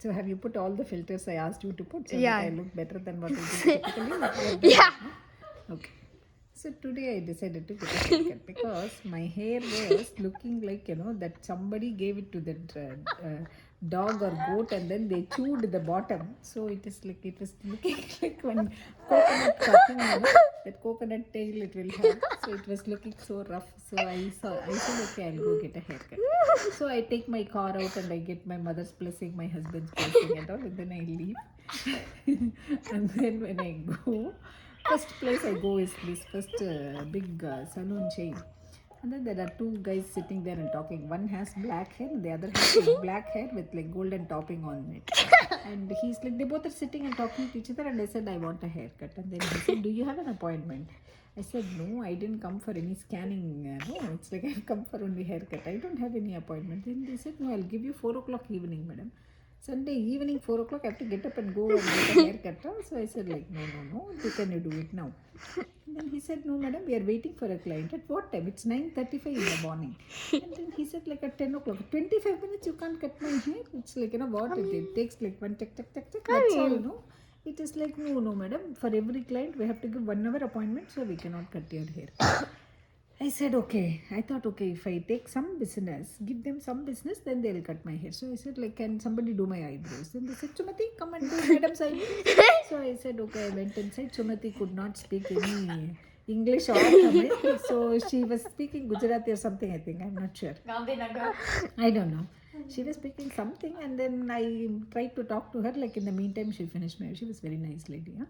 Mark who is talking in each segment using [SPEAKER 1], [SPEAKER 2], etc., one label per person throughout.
[SPEAKER 1] So have you put all the filters I asked you to put so
[SPEAKER 2] Yeah.
[SPEAKER 1] that I look better than what I do typically?
[SPEAKER 2] Yeah.
[SPEAKER 1] Okay. So today I decided to get a haircut because my hair was looking like, that somebody gave it to that dog or goat and then they chewed the bottom. So it was looking like when coconut talking, that coconut tail it will have. So it was looking so rough. So I said, okay, I'll go get a haircut. So I take my car out and I get my mother's blessing, my husband's blessing and all, and then I leave. And then when I go, first place I go is this first big salon chain. And then there are two guys sitting there and talking. One has black hair and the other has like black hair with like golden topping on it. And he's like, they both are sitting and talking to each other. And I said, I want a haircut. And then he said, do you have an appointment? I said, no, I didn't come for any scanning. No, it's like I've come for only haircut. I don't have any appointment. Then they said, no, I'll give you 4 o'clock evening, madam. Sunday evening, 4 o'clock, I have to get up and go and get a haircut. So I said, like, no, can you do it now? And then he said, no, madam, we are waiting for a client. At what time? It's 9:35 in the morning. And then he said, like, at 10 o'clock. 25 minutes, you can't cut my hair. It's like, what? It takes like one tick. That's all, no? It is like, no, madam. For every client, we have to give 1 hour appointment, so we cannot cut your hair. I said, okay. I thought, okay, if I take some business, give them some business, then they'll cut my hair. So I said, like, can somebody do my eyebrows? Then they said, Sumati, come and do madam's eyebrows. So I said, okay. I went inside. Sumati could not speak any English or Tamil. So she was speaking Gujarati or something, I think. I'm not sure. I don't know. She was speaking something and then I tried to talk to her. Like in the meantime, she finished my. She was a very nice lady. Huh?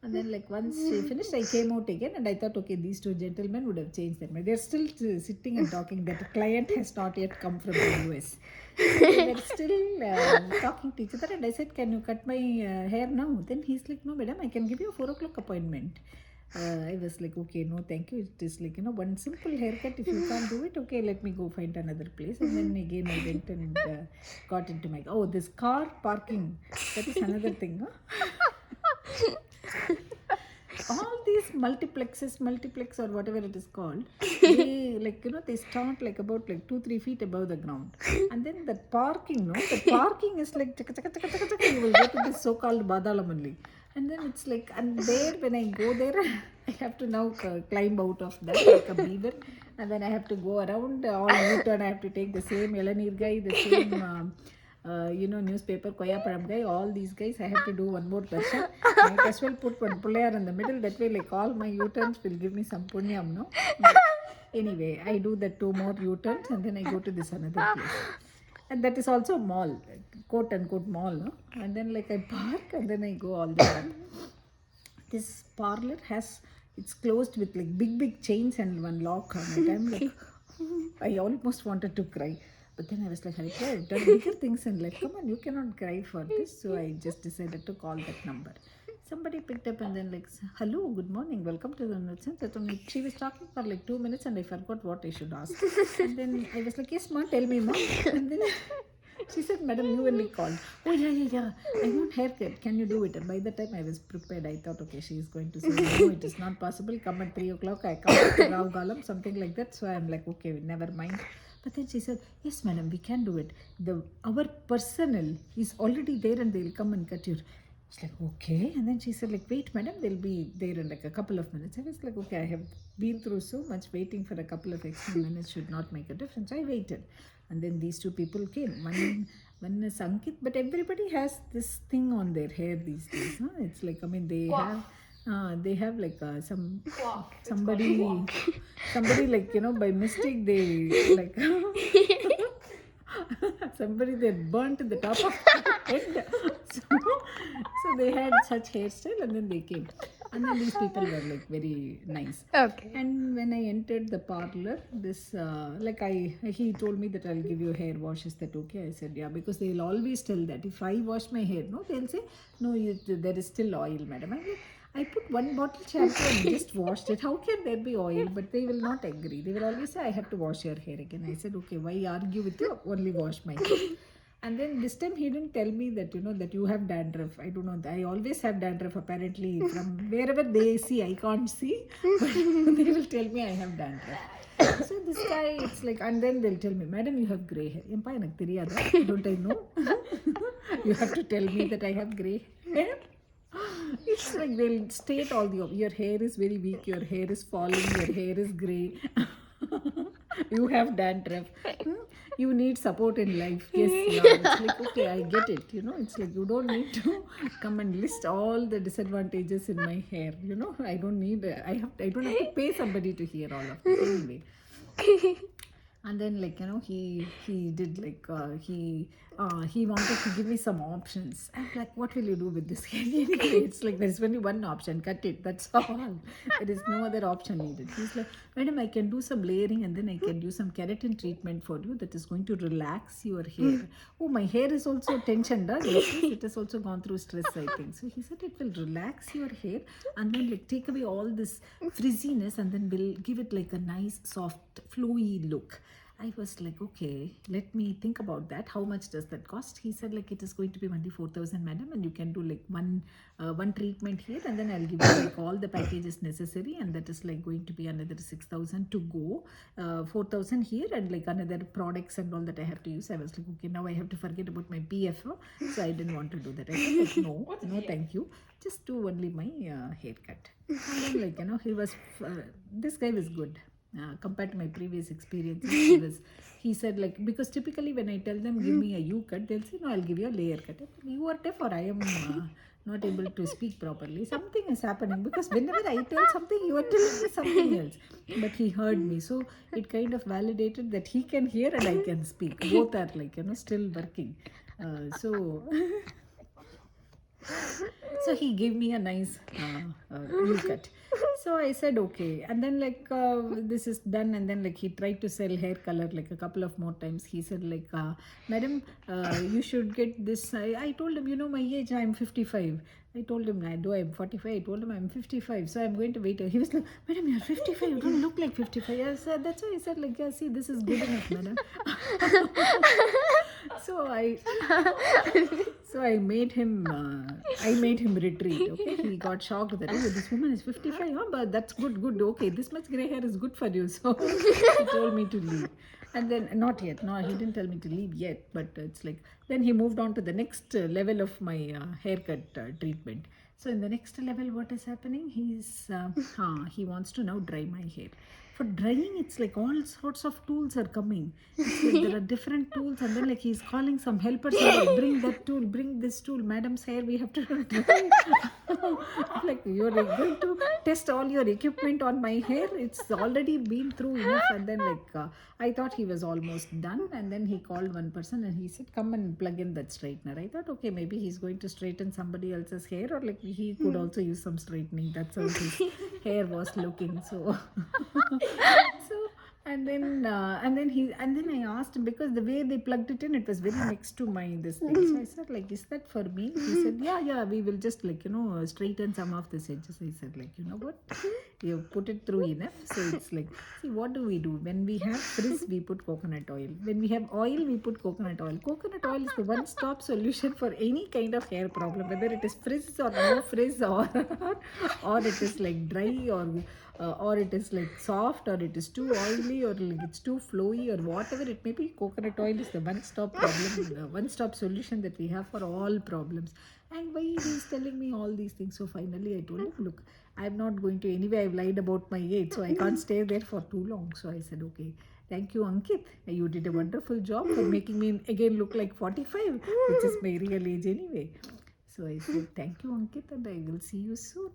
[SPEAKER 1] And then like once she finished, I came out again and I thought, okay, these two gentlemen would have changed their mind. They're still sitting and talking. That client has not yet come from the US. So they're still talking to each other. And I said, can you cut my hair now? Then he's like, no, madam, I can give you a 4 o'clock appointment. I was like, okay, no, thank you. It is like, one simple haircut. If you can't do it, okay, let me go find another place. And then again, I went and got into my, this car parking. That is another thing, huh? All these multiplex or whatever it is called, they they start like about like 2-3 feet above the ground, and then the parking is like chaka, chaka, chaka, chaka, chaka, you will go to this so-called badalam only, and then it's like, and there when I go there, I have to now climb out of that like a beaver, and then I have to go around all U-turn. I have to take the same Elanir guy, the same. Newspaper, Koya Param guy, all these guys, I have to do one more person. Might as well put one player in the middle. That way, like all my U-turns will give me some punyam, no? But anyway, I do the 2 more U-turns and then I go to this another place. And that is also a mall, quote unquote mall, no? And then like I park and then I go all the way. This parlor it's closed with like big chains and one lock on it. I'm like, I almost wanted to cry. But then I was like, I've done bigger things in life. Come on, you cannot cry for this. So I just decided to call that number. Somebody picked up and then like, hello, good morning, welcome to the nursing. She was talking for like 2 minutes and I forgot what I should ask. And then I was like, yes, ma, tell me, ma. And then she said, madam, you only called. Oh, yeah. I want haircut. Can you do it? And by the time I was prepared, I thought, okay, she is going to say, no, it is not possible. Come at 3 o'clock. I come at Rao Galam, something like that. So I'm like, okay, never mind. But then she said, yes, madam, we can do it. Our personnel is already there and they'll come and cut your. It's like, okay. And then she said, like, wait, madam, they'll be there in like a couple of minutes. I was like, okay, I have been through so much. Waiting for a couple of extra minutes should not make a difference. I waited. And then these 2 people came. One is Ankit, but everybody has this thing on their hair these days. Huh? It's like, I mean, they have like somebody like, by mistake, they like, somebody they burnt the top of their head. So they had such hairstyle and then they came. And then these people were like very nice.
[SPEAKER 2] Okay.
[SPEAKER 1] And when I entered the parlor, this he told me that I'll give you a hair wash. Is that okay? I said, yeah, because they'll always tell that if I wash my hair, no, they'll say, no, there is still oil, madam. I'm like, I put 1 bottle shampoo and just washed it. How can there be oil? But they will not agree. They will always say, I have to wash your hair again. I said, okay, why argue with you? Only wash my hair. And then this time he didn't tell me that, that you have dandruff. I don't know. I always have dandruff apparently. From wherever they see, I can't see. But they will tell me I have dandruff. So this guy, it's like, and then they'll tell me, Madam, you have grey hair. Empa enak theriyada? Don't I know? You have to tell me that I have grey hair. It's like they'll state all your hair is very weak, your hair is falling, your hair is grey. You have dandruff. You need support in life. Yes, yeah. It's like, okay, I get it. It's like you don't need to come and list all the disadvantages in my hair. I don't need. I don't have to pay somebody to hear all of it anyway. And then he did he wanted to give me some options. I'm like, what will you do with this hair? It's like there's only one option, cut it, that's all. There is no other option needed. He's like, Madam, I can do some layering and then I can do some keratin treatment for you that is going to relax your hair. Oh, my hair is also tensioned. Yes, it has also gone through stress, I think. So he said it will relax your hair and then take away all this frizziness and then will give it like a nice soft flowy look. I was like, okay, let me think about that. How much does that cost? He said it is going to be only 4,000, madam, and you can do one treatment here, and then I'll give you all the packages necessary, and that is going to be another 6,000 to go, 4,000 here, and another products and all that I have to use. I was like, okay, now I have to forget about my PFO, so I didn't want to do that. I said no, thank you. Just do only my haircut. And then he was this guy was good. Compared to my previous experiences, he said because typically when I tell them give me a U cut, they'll say no, I'll give you a layer cut. You are deaf or I am not able to speak properly. Something is happening because whenever I tell something, you are telling me something else. But he heard me, so it kind of validated that he can hear and I can speak. Both are still working. So he gave me a nice U cut. So I said okay, and then this is done, and then he tried to sell hair color a couple of more times. He said Madam, you should get this. I told him, my age, I am 55. I told him, I'm 45. I told him I'm 55, so I'm going to wait. He was like, Madam, you're 55. You don't look like 55. I said, that's why I said yeah, see, this is good enough, madam. So I made him retreat. Okay, he got shocked that this woman is 55. Huh? But that's good. Okay, this much gray hair is good for you. So he told me to leave. And then not yet. No, he didn't tell me to leave yet. But it's then he moved on to the next level of my haircut treatment. So in the next level, what is happening? He wants to now dry my hair. For drying, it's all sorts of tools are coming. There are different tools, and then he's calling some helpers. Bring that tool, bring this tool. Madam's hair, we have to dry. You're going to test all your equipment on my hair. It's already been through enough. And then I thought he was almost done, and then he called one person and he said, come and plug in that straightener. I thought, okay, maybe he's going to straighten somebody else's hair, or he could also use some straightening. That's how his hair was looking. So and then I asked him, because the way they plugged it in, it was very next to my this thing. So I said is that for me? He said yeah, we will just straighten some of the edges. I said what, you put it through enough. So it's see, what do? When we have frizz, we put coconut oil. When we have oil, we put coconut oil. Coconut oil is the one-stop solution for any kind of hair problem, whether it is frizz or no frizz, or it is dry, or it is soft, or it is too oily, or it's too flowy, or whatever it may be. Coconut oil is the one-stop solution that we have for all problems. And why he's telling me all these things? So finally I told him, look, I'm not going to, anyway I've lied about my age, so I can't stay there for too long. So I said, okay, thank you, Ankit. You did a wonderful job for making me again look like 45, which is my real age anyway. So I said, thank you, Ankit, and I will see you soon.